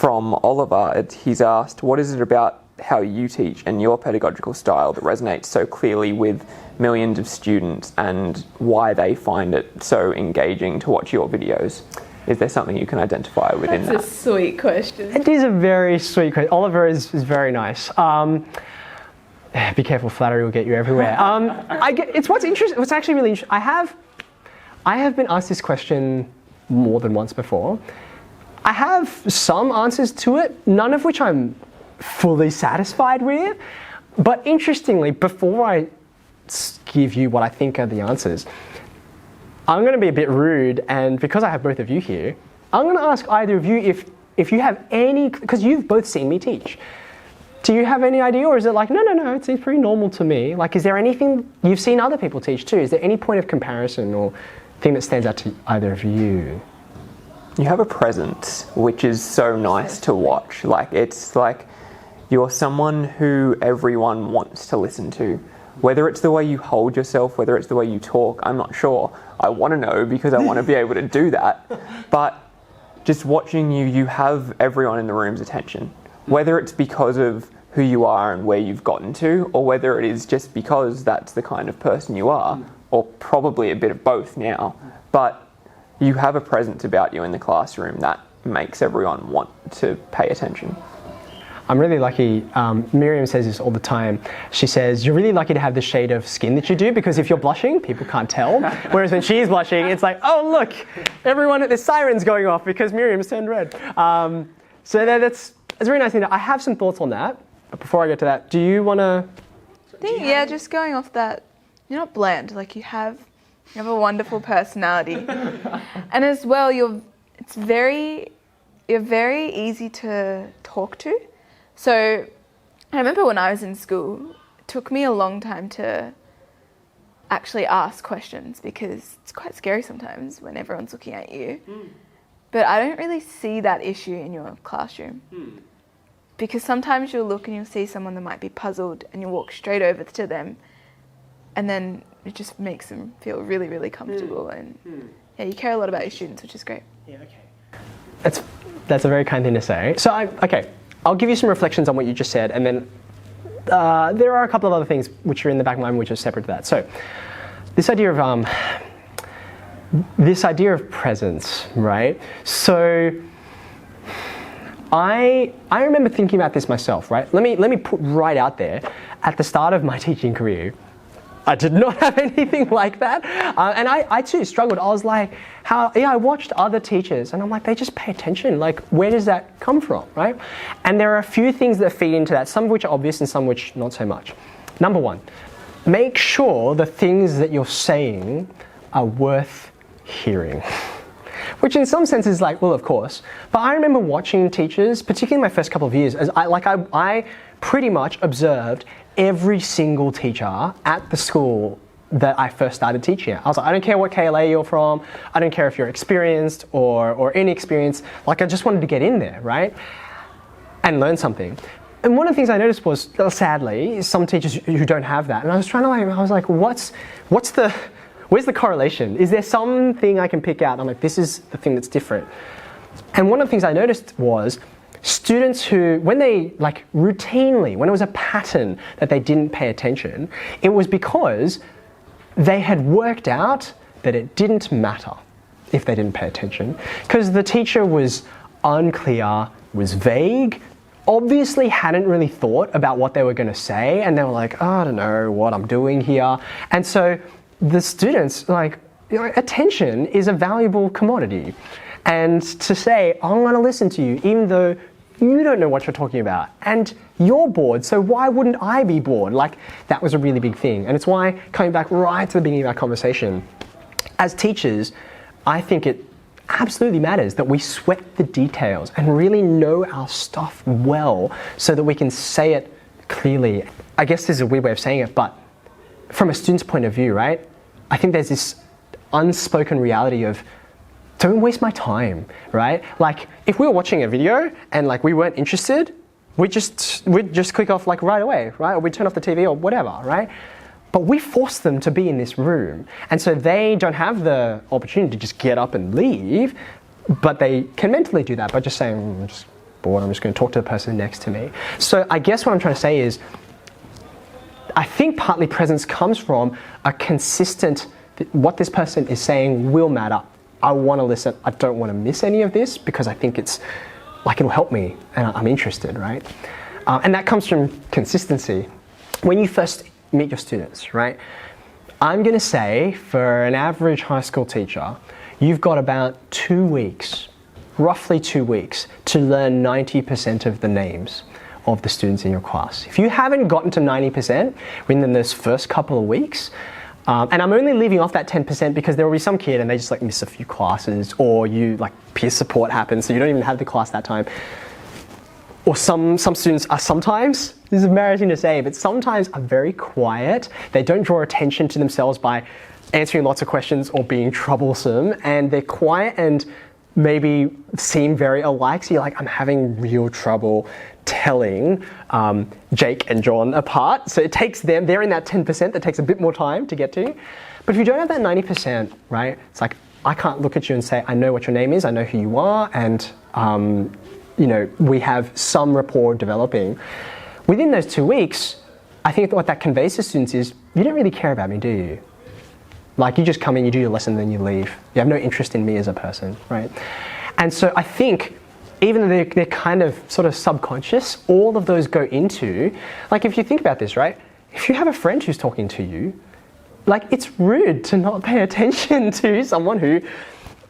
from Oliver. He's asked, what is it about how you teach and your pedagogical style that resonates so clearly with millions of students, and why they find it so engaging to watch your videos? Is there something you can identify within that? That's a sweet question. It is a very sweet question. Oliver is very nice. Be careful, flattery will get you everywhere. What's actually really interesting. I have been asked this question more than once before. I have some answers to it, none of which I'm fully satisfied with. But interestingly, before I give you what I think are the answers, I'm going to be a bit rude, and because I have both of you here, I'm going to ask either of you if you have any, because you've both seen me teach. Do you have any idea, or is it like, no, it seems pretty normal to me? Like, is there anything you've seen other people teach too? Is there any point of comparison or thing that stands out to either of you? You have a presence which is so nice to watch. Like, it's like you're someone who everyone wants to listen to. Whether it's the way you hold yourself, whether it's the way you talk, I'm not sure. I want to know because I want to be able to do that. But just watching you, you have everyone in the room's attention. Whether it's because of who you are and where you've gotten to, or whether it is just because that's the kind of person you are, or probably a bit of both now. But you have a presence about you in the classroom that makes everyone want to pay attention. I'm really lucky. Miriam says this all the time. She says, you're really lucky to have the shade of skin that you do, because if you're blushing, people can't tell. Whereas when she's blushing, it's like, oh, look, everyone, the siren's going off because Miriam's turned red. So that's a very nice thing. I have some thoughts on that. But before I get to that, do you want to? Yeah, just going off that, you're not bland. Like, you have a wonderful personality. And as well, you're very easy to talk to. So I remember when I was in school, it took me a long time to actually ask questions, because it's quite scary sometimes when everyone's looking at you. But I don't really see that issue in your classroom. Because sometimes you'll look and you'll see someone that might be puzzled, and you walk straight over to them, and then it just makes them feel really, really comfortable. And yeah, you care a lot about your students, which is great. Yeah, okay. That's a very kind thing to say. So I'll give you some reflections on what you just said, and then there are a couple of other things which are in the back of my mind which are separate to that. So this idea of presence, right? So I remember thinking about this myself, right? Let me put right out there, at the start of my teaching career, I did not have anything like that. And I too struggled. I was like, I watched other teachers, and I'm like, they just pay attention. Like, where does that come from, right? And there are a few things that feed into that, some of which are obvious and some which not so much. Number one, make sure the things that you're saying are worth hearing. Which in some sense is like, well, of course. But I remember watching teachers, particularly in my first couple of years, as I pretty much observed every single teacher at the school that I first started teaching at. I was like, I don't care what KLA you're from, I don't care if you're experienced or inexperienced, like, I just wanted to get in there, right? And learn something. And one of the things I noticed was, sadly, some teachers who don't have that. And I was where's the correlation? Is there something I can pick out? I'm like, this is the thing that's different. And one of the things I noticed was students who, when they, like, routinely, when it was a pattern that they didn't pay attention, it was because they had worked out that it didn't matter if they didn't pay attention, because the teacher was unclear, was vague, obviously hadn't really thought about what they were going to say, and they were like, oh, I don't know what I'm doing here. And so the students, like, attention is a valuable commodity. And to say, I'm going to listen to you, even though you don't know what you're talking about, and you're bored, so why wouldn't I be bored? Like, that was a really big thing. And it's why, coming back right to the beginning of our conversation, as teachers, I think it absolutely matters that we sweat the details and really know our stuff well so that we can say it clearly. I guess this is a weird way of saying it, but from a student's point of view, right? I think there's this unspoken reality of, don't waste my time, right? Like, if we were watching a video and, like, we weren't interested, we'd just click off, like, right away, right? Or we'd turn off the TV or whatever, right? But we force them to be in this room. And so they don't have the opportunity to just get up and leave, but they can mentally do that by just saying, just bored. I'm just going to talk to the person next to me. So I guess what I'm trying to say is, I think partly presence comes from a consistent, what this person is saying will matter. I want to listen. I don't want to miss any of this because I think it's like it'll help me and I'm interested, right? And that comes from consistency. When you first meet your students, right? I'm going to say for an average high school teacher, you've got about 2 weeks, roughly 2 weeks, to learn 90% of the names of the students in your class. If you haven't gotten to 90% within those first couple of weeks, and I'm only leaving off that 10% because there will be some kid and they just like miss a few classes, or you like peer support happens so you don't even have the class that time. Or some students are sometimes, this is embarrassing to say, but sometimes are very quiet. They don't draw attention to themselves by answering lots of questions or being troublesome, and they're quiet and maybe seem very alike. So you're like, I'm having real trouble telling Jake and John apart. So it takes them, they're in that 10% that takes a bit more time to get to. But if you don't have that 90%, right, it's like, I can't look at you and say, I know what your name is, I know who you are, and you know, we have some rapport developing. Within those 2 weeks, I think what that conveys to students is, you don't really care about me, do you? Like, you just come in, you do your lesson, then you leave. You have no interest in me as a person, right? And so I think, even though they're kind of sort of subconscious, all of those go into, like if you think about this, right? If you have a friend who's talking to you, like it's rude to not pay attention to someone who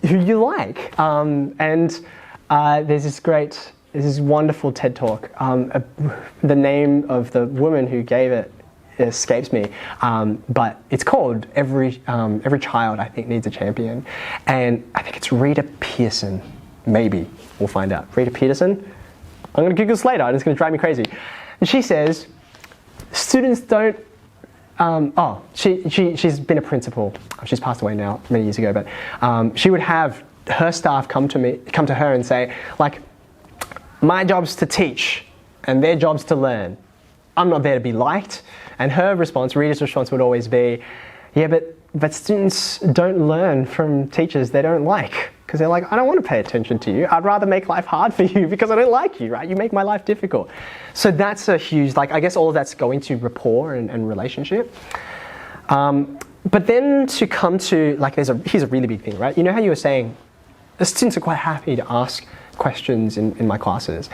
you like. There's this wonderful TED Talk. The name of the woman who gave it escapes me, but it's called Every Child, I think, Needs a Champion. And I think it's Rita Pearson, maybe. We'll find out. Rita Peterson? I'm going to Google this later and it's going to drive me crazy. And she says, students don't, she's been a principal. She's passed away now, many years ago, but she would have her staff come to her and say, like, my job's to teach and their job's to learn. I'm not there to be liked. And her response, Rita's response would always be, yeah, but students don't learn from teachers they don't like. Because they're like, I don't want to pay attention to you. I'd rather make life hard for you because I don't like you, right? You make my life difficult. So that's a huge, like, I guess all of that's going to rapport and relationship. But then to come to, like, here's a really big thing, right? You know how you were saying, the students are quite happy to ask questions in my classes.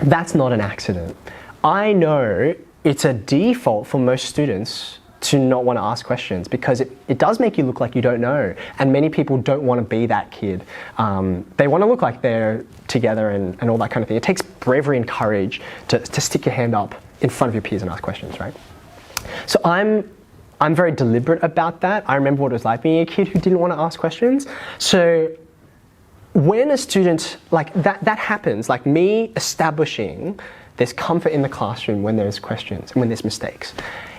That's not an accident. I know it's a default for most students to not want to ask questions because it does make you look like you don't know, and many people don't want to be that kid. They want to look like they're together and all that kind of thing. It takes bravery and courage to stick your hand up in front of your peers and ask questions, right? So I'm very deliberate about that. I remember what it was like being a kid who didn't want to ask questions. So when a student, like that happens, like me establishing there's comfort in the classroom when there's questions and when there's mistakes,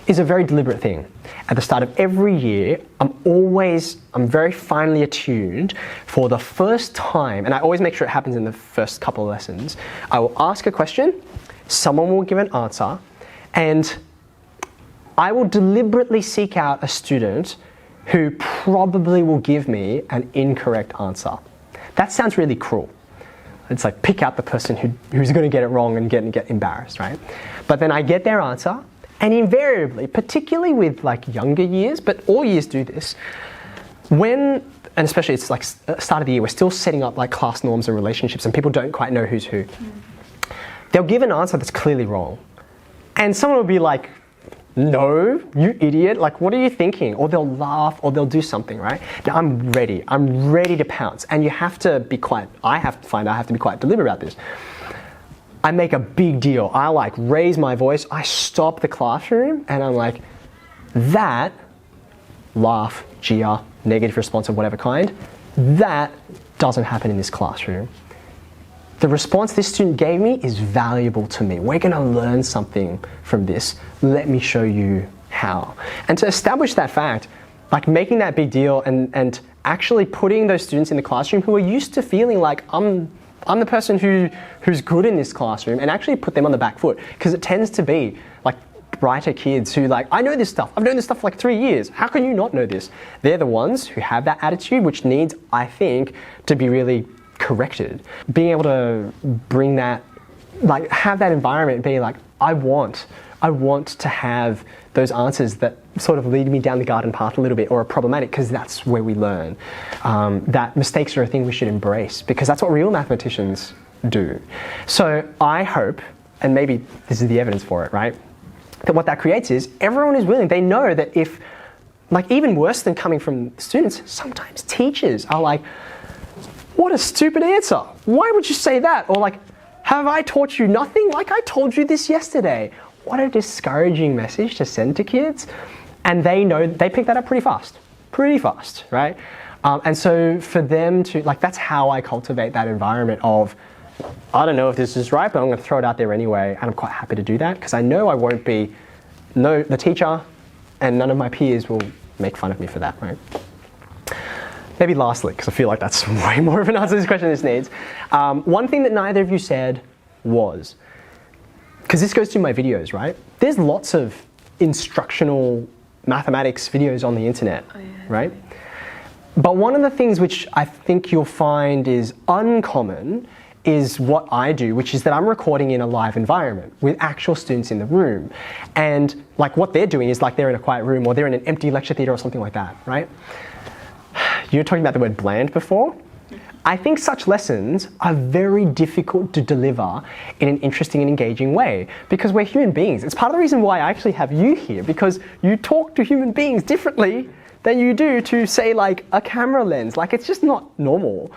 is a very deliberate thing. At the start of every year, I'm very finely attuned for the first time, and I always make sure it happens in the first couple of lessons. I will ask a question, someone will give an answer, and I will deliberately seek out a student who probably will give me an incorrect answer. That sounds really cruel. It's like pick out the person who's going to get it wrong and get embarrassed, right? But then I get their answer, and invariably, particularly with like younger years, but all years do this, and especially it's like start of the year, we're still setting up like class norms and relationships and people don't quite know who's who. They'll give an answer that's clearly wrong. And someone will be like, no, you idiot, like what are you thinking? Or they'll laugh or they'll do something, right? Now I'm ready to pounce. And you have to be quite, I have to be quite deliberate about this. I make a big deal. I like raise my voice, I stop the classroom and I'm like, that, laugh, jeer, negative response of whatever kind, that doesn't happen in this classroom. The response this student gave me is valuable to me. We're going to learn something from this. Let me show you how. And to establish that fact, like making that big deal and actually putting those students in the classroom who are used to feeling like I'm the person who's good in this classroom, and actually put them on the back foot, because it tends to be like brighter kids who like, I know this stuff. I've known this stuff for like 3 years. How can you not know this? They're the ones who have that attitude, which needs, I think, to be really corrected. Being able to bring that, like have that environment be like, I want to have those answers that sort of lead me down the garden path a little bit or are problematic, because that's where we learn. That mistakes are a thing we should embrace, because that's what real mathematicians do. So I hope, and maybe this is the evidence for it, right? That what that creates is everyone is willing. They know that if, like even worse than coming from students, sometimes teachers are like, what a stupid answer. Why would you say that? Or like, have I taught you nothing? Like I told you this yesterday. What a discouraging message to send to kids. And they know, they pick that up pretty fast, right? And so for them to, like that's how I cultivate that environment of, I don't know if this is right, but I'm going to throw it out there anyway. And I'm quite happy to do that because I know I won't be, the teacher and none of my peers will make fun of me for that, right? Maybe lastly, because I feel like that's way more of an answer to this question than this needs. One thing that neither of you said was, because this goes to my videos, right? There's lots of instructional mathematics videos on the internet, right? But one of the things which I think you'll find is uncommon is what I do, which is that I'm recording in a live environment with actual students in the room. And like what they're doing is like they're in a quiet room or they're in an empty lecture theatre or something like that, right? You were talking about the word bland before. I think such lessons are very difficult to deliver in an interesting and engaging way because we're human beings. It's part of the reason why I actually have you here, because you talk to human beings differently than you do to say like a camera lens. Like it's just not normal.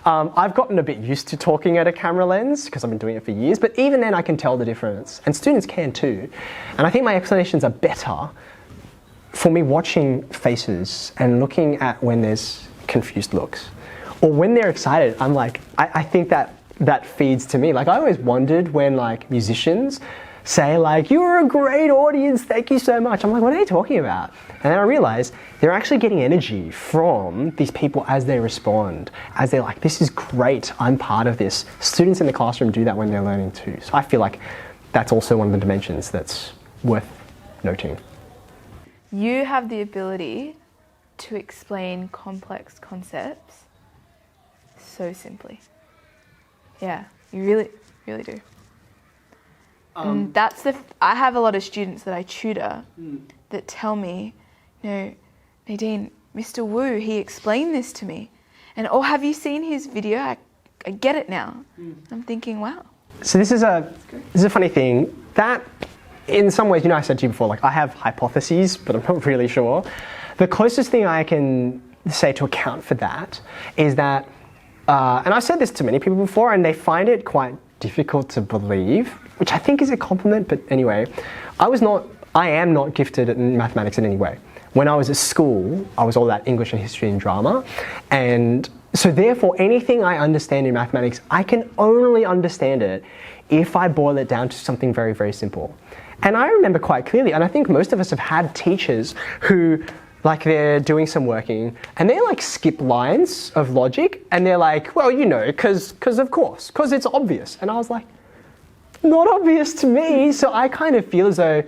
I've gotten a bit used to talking at a camera lens because I've been doing it for years, but even then I can tell the difference, and students can too. And I think my explanations are better for me watching faces and looking at when there's confused looks. Or when they're excited, I'm like, I think that feeds to me. Like I always wondered when like musicians say like, you were a great audience, thank you so much. I'm like, what are they talking about? And then I realized they're actually getting energy from these people as they respond, as they're like, this is great, I'm part of this. Students in the classroom do that when they're learning too. So I feel like that's also one of the dimensions that's worth noting. You have the ability to explain complex concepts so simply. Yeah, you really, really do. And that's I have a lot of students that I tutor that tell me, you know, Nadine, Mr. Wu, he explained this to me. And, oh, have you seen his video? I get it now. I'm thinking, wow. So this is a funny thing. That, in some ways, you know, I said to you before, like I have hypotheses, but I'm not really sure. The closest thing I can say to account for that is that, and I've said this to many people before, and they find it quite difficult to believe, which I think is a compliment, but anyway, I am not gifted in mathematics in any way. When I was at school, I was all about English and history and drama, and so therefore anything I understand in mathematics, I can only understand it if I boil it down to something very, very simple. And I remember quite clearly, and I think most of us have had teachers who, like they're doing some working and they like skip lines of logic and they're like, well, you know, because of course, because it's obvious. And I was like, not obvious to me. So I kind of feel as though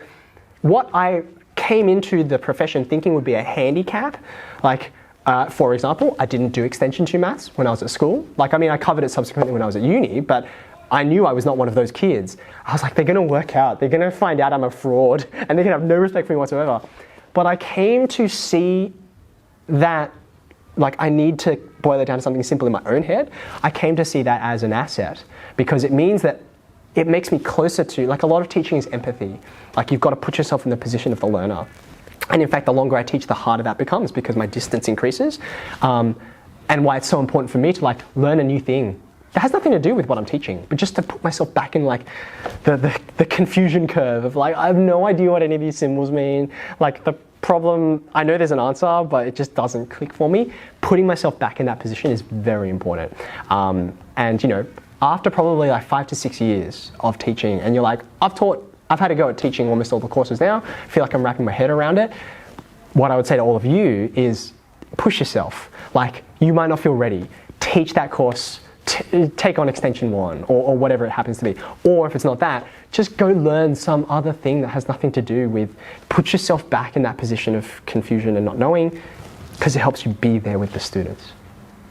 what I came into the profession thinking would be a handicap, like, for example, I didn't do extension 2 maths when I was at school. Like, I mean, I covered it subsequently when I was at uni, but I knew I was not one of those kids. I was like, they're going to work out. They're going to find out I'm a fraud and they're going to have no respect for me whatsoever. But I came to see that, like, I need to boil it down to something simple in my own head. I came to see that as an asset because it means that it makes me closer to, like, a lot of teaching is empathy. Like, you've got to put yourself in the position of the learner. And in fact, the longer I teach, the harder that becomes because my distance increases. And why it's so important for me to, like, learn a new thing. It has nothing to do with what I'm teaching, but just to put myself back in like the confusion curve of like, I have no idea what any of these symbols mean. Like the problem, I know there's an answer, but it just doesn't click for me. Putting myself back in that position is very important. And you know, after probably like 5 to 6 years of teaching, and you're like, I've had to go at teaching almost all the courses now. I feel like I'm wrapping my head around it. What I would say to all of you is push yourself. Like you might not feel ready. Teach that course. Take on extension 1 or whatever it happens to be. Or if it's not that, just go learn some other thing that has nothing to do with, put yourself back in that position of confusion and not knowing, because it helps you be there with the students.